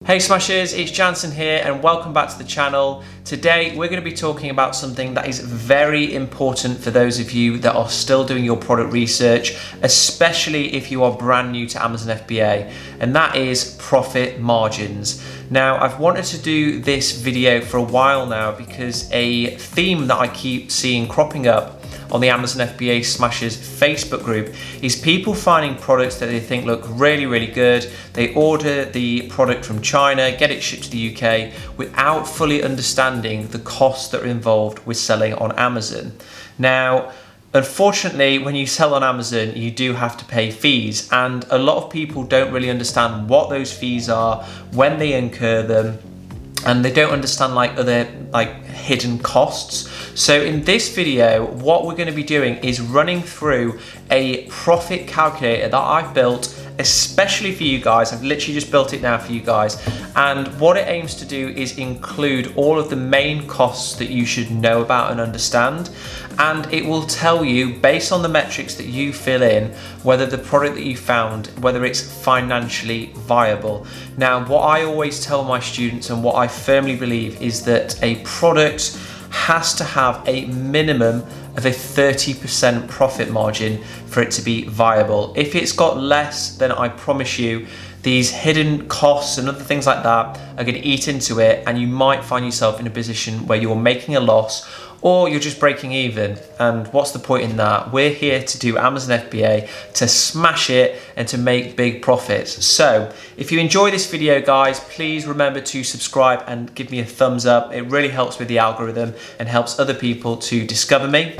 Hey Smashers, it's Jansen here and welcome back to the channel. Today we're going to be talking about something that is very important for those of you that are still doing your product research, especially if you are brand new to Amazon FBA, and that is profit margins. Now, I've wanted to do this video for a while now because a theme that I keep seeing cropping up on the Amazon FBA Smashers Facebook group is people finding products that they think look really good. They order the product from China, get it shipped to the UK without fully understanding the costs that are involved with selling on Amazon. Now, unfortunately, when you sell on Amazon, you do have to pay fees, and a lot of people don't really understand what those fees are, when they incur them, and they don't understand other hidden costs. So in this video, what we're going to be doing is running through a profit calculator that I've built especially for you guys. I've literally just built it now for you guys, and what it aims to do is include all of the main costs that you should know about and understand, and it will tell you based on the metrics that you fill in whether the product that you found, whether it's financially viable. Now, what I always tell my students and what I firmly believe is that a product has to have a minimum of a 30% profit margin for it to be viable. If it's got less, then I promise you these hidden costs and other things like that are going to eat into it, and you might find yourself in a position where you're making a loss or you're just breaking even. And what's the point in that? We're here to do Amazon FBA, to smash it and to make big profits. So if you enjoy this video, guys, please remember to subscribe and give me a thumbs up. It really helps with the algorithm and helps other people to discover me.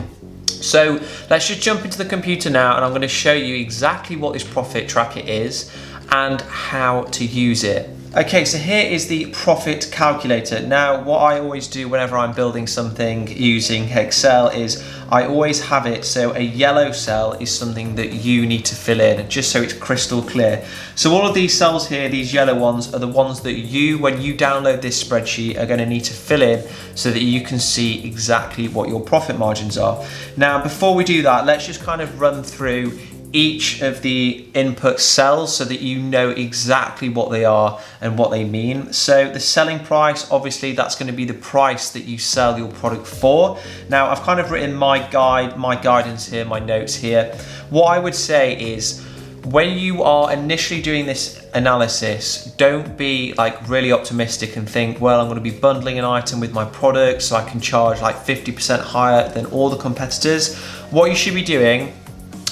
So let's just jump into the computer now, and I'm going to show you exactly what this profit tracker is and how to use it. Okay, so here is the profit calculator. Now, what I always do whenever I'm building something using Excel is I always have it so a yellow cell is something that you need to fill in, just so it's crystal clear. So all of these cells here, these yellow ones, are the ones that you, when you download this spreadsheet, are going to need to fill in so that you can see exactly what your profit margins are. Now, before we do that, let's just kind of run through each of the input cells so that you know exactly what they are and what they mean. So the selling price, obviously that's going to be the price that you sell your product for. Now, I've kind of written my guidance here, my notes here. What I would say is, when you are initially doing this analysis, don't be really optimistic and think, well, I'm going to be bundling an item with my product so I can charge 50% higher than all the competitors. What you should be doing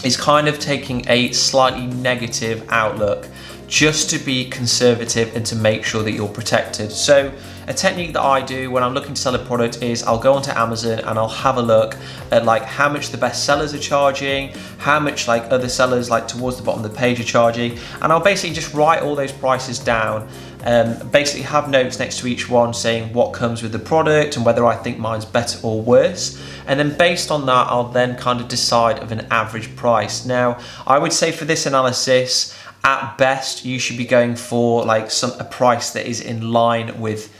is kind of taking a slightly negative outlook, just to be conservative and to make sure that you're protected. So a technique that I do when I'm looking to sell a product is I'll go onto Amazon and I'll have a look at how much the best sellers are charging, how much other sellers towards the bottom of the page are charging, and I'll basically just write all those prices down. Basically have notes next to each one saying what comes with the product and whether I think mine's better or worse. And then based on that, I'll then kind of decide of an average price. Now, I would say for this analysis, at best, you should be going for a price that is in line with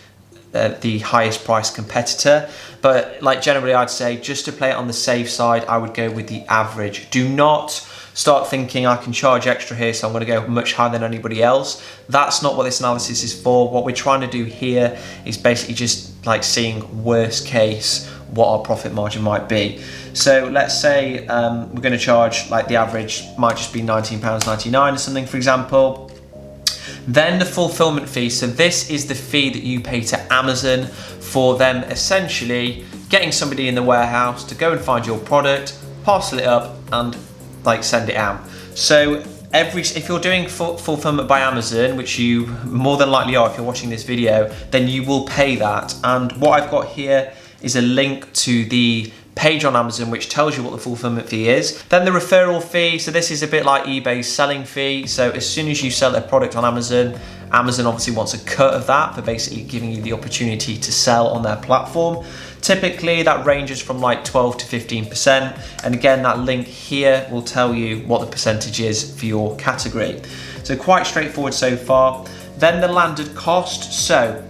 the highest price competitor. But generally, I'd say just to play it on the safe side, I would go with the average. Do not start thinking I can charge extra here, so I'm going to go much higher than anybody else. That's not what this analysis is for. What we're trying to do here is basically just seeing worst case what our profit margin might be. So let's say we're going to charge the average might just be £19.99 or something, for example. Then the fulfillment fee. So this is the fee that you pay to Amazon for them essentially getting somebody in the warehouse to go and find your product, parcel it up, and send it out. So if you're doing fulfillment by Amazon, which you more than likely are if you're watching this video, then you will pay that. And what I've got here is a link to the page on Amazon which tells you what the fulfillment fee is. Then the referral fee, so this is a bit like eBay's selling fee. So as soon as you sell a product on Amazon, Amazon obviously wants a cut of that for basically giving you the opportunity to sell on their platform. Typically that ranges from 12 to 15%, and again that link here will tell you what the percentage is for your category. So quite straightforward so far. Then the landed cost. So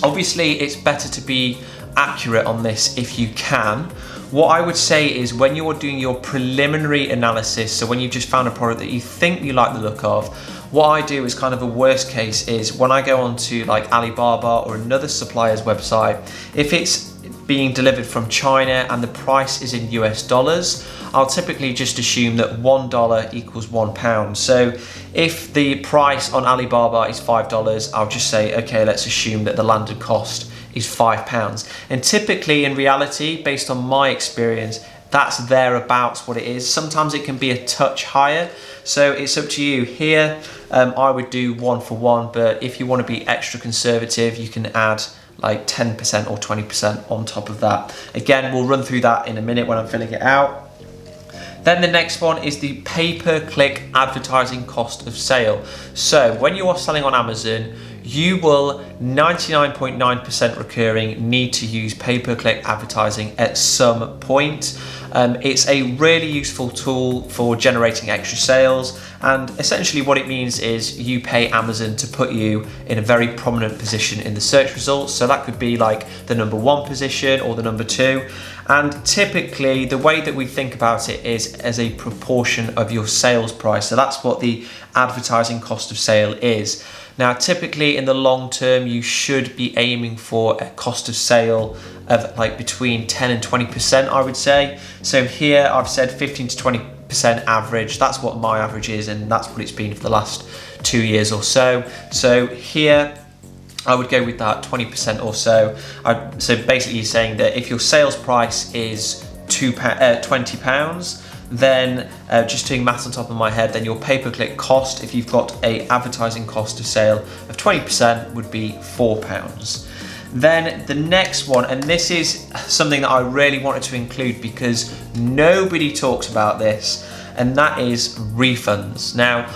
obviously it's better to be accurate on this if you can. What I would say is when you're doing your preliminary analysis, so when you've just found a product that you think you like the look of, what I do is kind of a worst case is when I go onto like Alibaba or another supplier's website, if it's being delivered from China and the price is in US dollars, I'll typically just assume that $1 equals £1. So if the price on Alibaba is $5, I'll just say, okay, let's assume that the landed cost is £5. And typically in reality, based on my experience, that's thereabouts what it is. Sometimes it can be a touch higher. So it's up to you. Here, I would do 1 for 1, but if you want to be extra conservative, you can add like 10% or 20% on top of that. Again, we'll run through that in a minute when I'm filling it out. Then the next one is the pay-per-click advertising cost of sale. So when you are selling on Amazon, you will 99.9% recurring need to use pay-per-click advertising at some point. It's a really useful tool for generating extra sales, and essentially what it means is you pay Amazon to put you in a very prominent position in the search results. So that could be like the #1 position or the #2. And typically the way that we think about it is as a proportion of your sales price. So that's what the advertising cost of sale is. Now, typically in the long term, you should be aiming for a cost of sale of like between 10 and 20%, I would say. So here I've said 15 to 20% average. That's what my average is, and that's what it's been for the last 2 years or so. So here I would go with that 20% or so. So basically saying that if your sales price is £20, then just doing maths on top of my head, then your pay-per-click cost, if you've got a advertising cost of sale of 20%, would be £4. Then the next one, and this is something that I really wanted to include because nobody talks about this, and that is refunds. Now,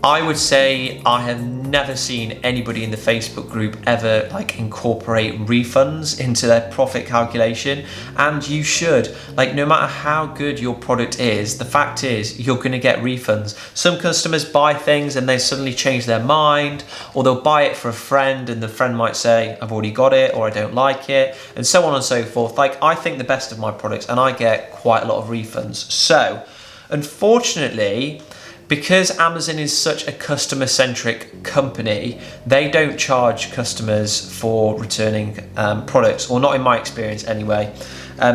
I would say I have never seen anybody in the Facebook group ever like incorporate refunds into their profit calculation, and you should. Like, no matter how good your product is, the fact is you're going to get refunds. Some customers buy things and they suddenly change their mind, or they'll buy it for a friend and the friend might say, I've already got it, or I don't like it, and so on and so forth. Like, I think the best of my products and I get quite a lot of refunds. So unfortunately, because Amazon is such a customer-centric company, they don't charge customers for returning products, or not in my experience anyway.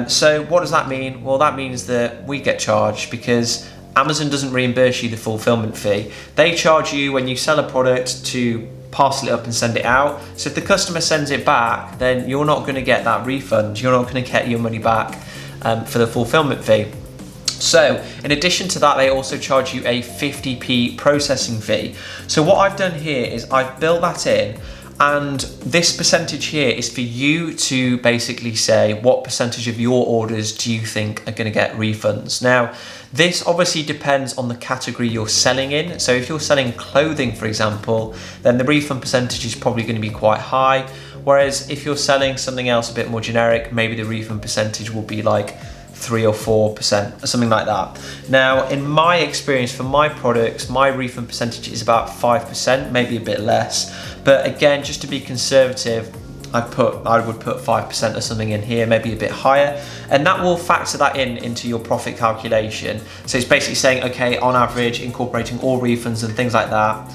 So what does that mean? Well, that means that we get charged because Amazon doesn't reimburse you the fulfillment fee. They charge you when you sell a product to parcel it up and send it out. So if the customer sends it back, then you're not going to get that refund. You're not going to get your money back for the fulfillment fee. So in addition to that, they also charge you a 50p processing fee. So what I've done here is I've built that in, and this percentage here is for you to basically say what percentage of your orders do you think are going to get refunds. Now, this obviously depends on the category you're selling in. So if you're selling clothing, for example, then the refund percentage is probably going to be quite high. Whereas if you're selling something else a bit more generic, maybe the refund percentage will be like 3 or 4%, or something like that. Now, in my experience for my products, my refund percentage is about 5%, maybe a bit less. But again, just to be conservative, I would put 5% or something in here, maybe a bit higher, and that will factor that into your profit calculation. So it's basically saying, okay, on average, incorporating all refunds and things like that,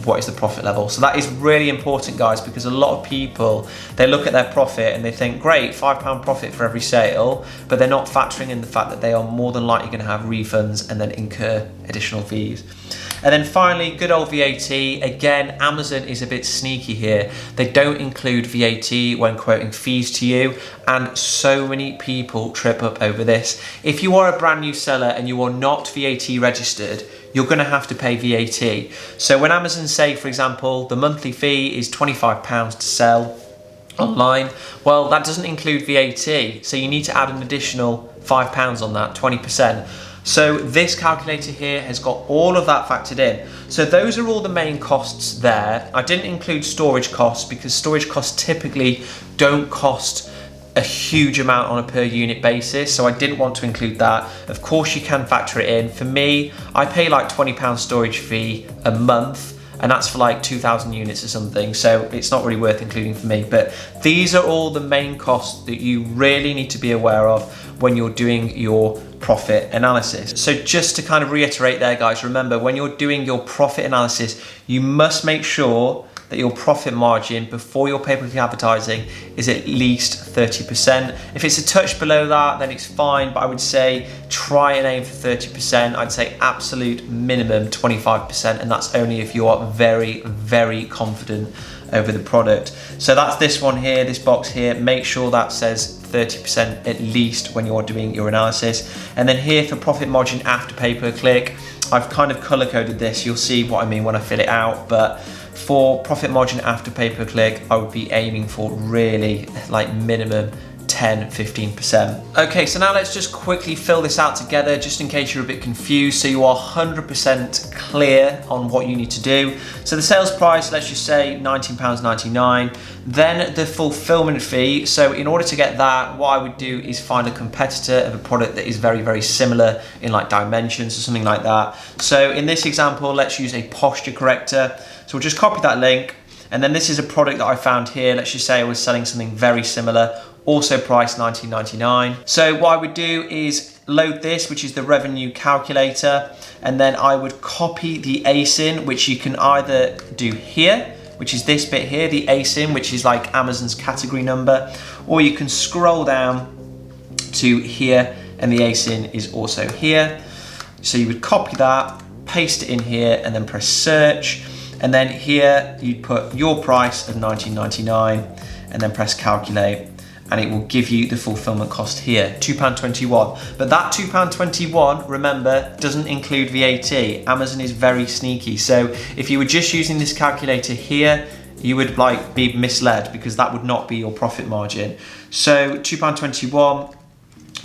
what is the profit level? So that is really important, guys, because a lot of people, they look at their profit and they think, great, £5 profit for every sale, but they're not factoring in the fact that they are more than likely going to have refunds and then incur additional fees. And then finally, good old VAT. Again, Amazon is a bit sneaky here. They don't include VAT when quoting fees to you, and so many people trip up over this. If you are a brand new seller and you are not VAT registered, you're going to have to pay VAT. So when Amazon say, for example, the monthly fee is £25 to sell online, well, that doesn't include VAT. So you need to add an additional £5 on that, 20%. So this calculator here has got all of that factored in. So those are all the main costs there. I didn't include storage costs because storage costs typically don't cost a huge amount on a per unit basis, so I didn't want to include that. Of course you can factor it in. For me, I pay like £20 storage fee a month, and that's for like 2,000 units or something, so it's not really worth including for me. But these are all the main costs that you really need to be aware of when you're doing your profit analysis. So just to kind of reiterate there, guys, remember when you're doing your profit analysis, you must make sure that your profit margin before your pay-per-click advertising is at least 30%. If it's a touch below that, then it's fine, but I would say try and aim for 30%. I'd say absolute minimum 25%, and that's only if you are very, very confident over the product. So that's this one here, this box here. Make sure that says 30% at least when you're doing your analysis. And then here for profit margin after pay-per-click, I've kind of color coded this. You'll see what I mean when I fill it out, but for profit margin after pay-per-click, I would be aiming for really like minimum 10-15%. Okay, so now let's just quickly fill this out together just in case you're a bit confused, so you are 100% clear on what you need to do. So the sales price, let's just say £19.99. Then the fulfillment fee. So in order to get that, what I would do is find a competitor of a product that is very, very similar in like dimensions or something like that. So in this example, let's use a posture corrector. So we'll just copy that link. And then this is a product that I found here. Let's just say I was selling something very similar, also priced $19.99. So what I would do is load this, which is the revenue calculator, and then I would copy the ASIN, which you can either do here, which is this bit here, the ASIN, which is like Amazon's category number, or you can scroll down to here, and the ASIN is also here. So you would copy that, paste it in here, and then press search. And then here you'd put your price of $19.99 and then press calculate, and it will give you the fulfillment cost here, £2.21. But that £2.21, remember, doesn't include VAT. Amazon is very sneaky. So if you were just using this calculator here, you would like be misled because that would not be your profit margin. So £2.21,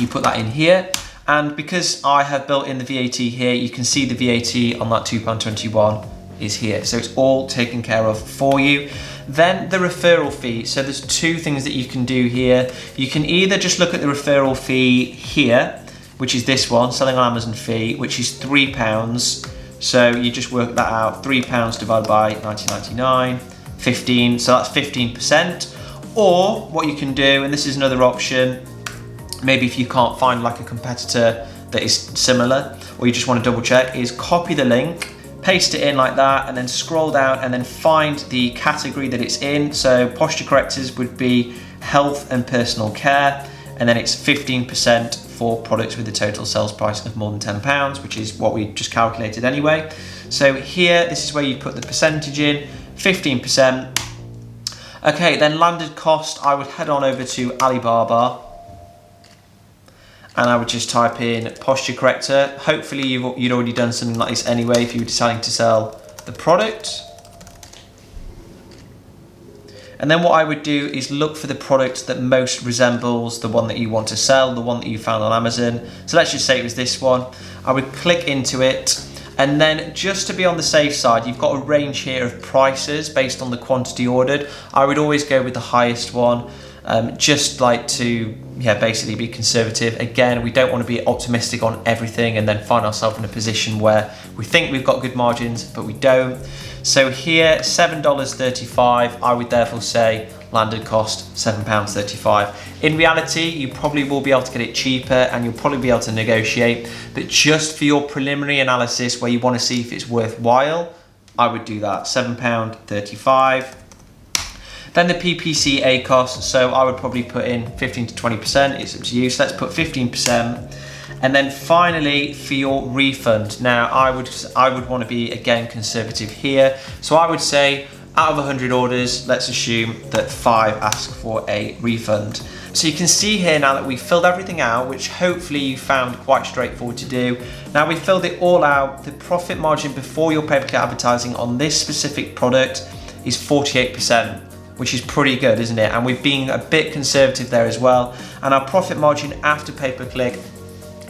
you put that in here. And because I have built in the VAT here, you can see the VAT on that £2.21 is here. So it's all taken care of for you. Then the referral fee. So there's two things that you can do here. You can either just look at the referral fee here, which is this one, selling on Amazon fee, which is £3. So you just work that out, £3 divided by 19.99, 15, so that's 15%. Or what you can do, and this is another option, maybe if you can't find like a competitor that is similar, or you just want to double check, is copy the link, paste it in like that, and then scroll down and then find the category that it's in. So posture correctors would be health and personal care, and then it's 15% for products with a total sales price of more than £10, which is what we just calculated anyway. So here, this is where you put the percentage in, 15%. Okay, then landed cost, I would head on over to Alibaba, and I would just type in posture corrector. Hopefully you'd already done something like this anyway if you were deciding to sell the product. And then what I would do is look for the product that most resembles the one that you want to sell, the one that you found on Amazon. So let's just say it was this one. I would click into it, and then just to be on the safe side, you've got a range here of prices based on the quantity ordered. I would always go with the highest one. Just like to, basically be conservative. Again, we don't want to be optimistic on everything and then find ourselves in a position where we think we've got good margins, but we don't. So here, $7.35, I would therefore say landed cost £7.35. In reality, you probably will be able to get it cheaper and you'll probably be able to negotiate, but just for your preliminary analysis where you want to see if it's worthwhile, I would do that, £7.35. Then the PPCA cost, so I would probably put in 15 to 20%, it's up to you, so let's put 15%. And then finally, for your refund. Now, I would want to be, again, conservative here. So I would say, out of 100 orders, let's assume that 5 ask for a refund. So you can see here now that we've filled everything out, which hopefully you found quite straightforward to do. Now we've filled it all out. The profit margin before your pay-per-click advertising on this specific product is 48%. Which is pretty good, isn't it? And we've been a bit conservative there as well. And our profit margin after pay-per-click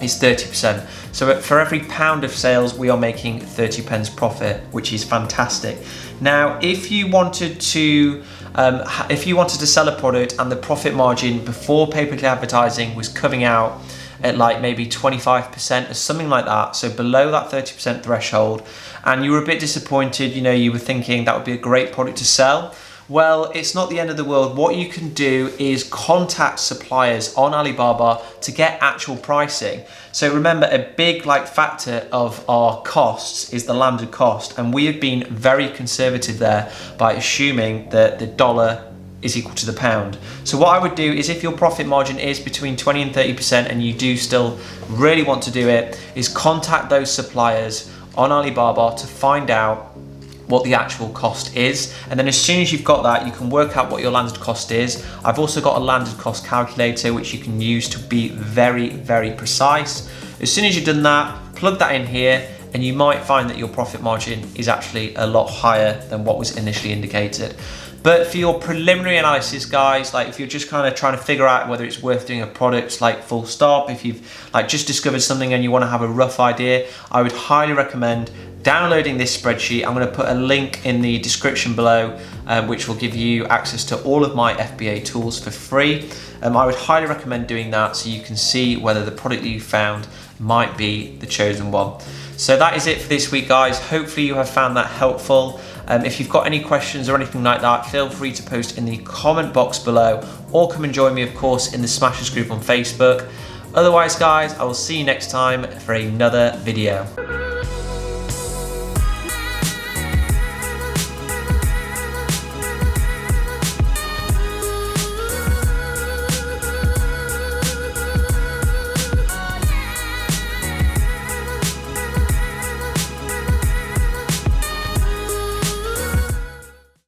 is 30%. So for every £1 of sales, we are making 30p profit, which is fantastic. Now, if you wanted to sell a product and the profit margin before pay-per-click advertising was coming out at like maybe 25% or something like that, so below that 30% threshold, and you were a bit disappointed, you were thinking that would be a great product to sell, Well, it's not the end of the world. What you can do is contact suppliers on Alibaba to get actual pricing. So remember, a big factor of our costs is the landed cost, and we have been very conservative there by assuming that the dollar is equal to the pound. So what I would do is, if your profit margin is between 20 and 30% and you do still really want to do it, is contact those suppliers on Alibaba to find out what the actual cost is, and then as soon as you've got that, you can work out what your landed cost is. I've also got a landed cost calculator which you can use to be very, very precise. As soon as you've done that, plug that in here, and you might find that your profit margin is actually a lot higher than what was initially indicated. But for your preliminary analysis, guys, if you're just kind of trying to figure out whether it's worth doing a product full stop, if you've just discovered something and you want to have a rough idea, I would highly recommend downloading this spreadsheet. I'm going to put a link in the description below, which will give you access to all of my FBA tools for free. I would highly recommend doing that so you can see whether the product that you found might be the chosen one. So that is it for this week, guys. Hopefully you have found that helpful. If you've got any questions or anything like that, feel free to post in the comment box below, or come and join me, of course, in the Smashers group on Facebook. Otherwise, guys, I will see you next time for another video.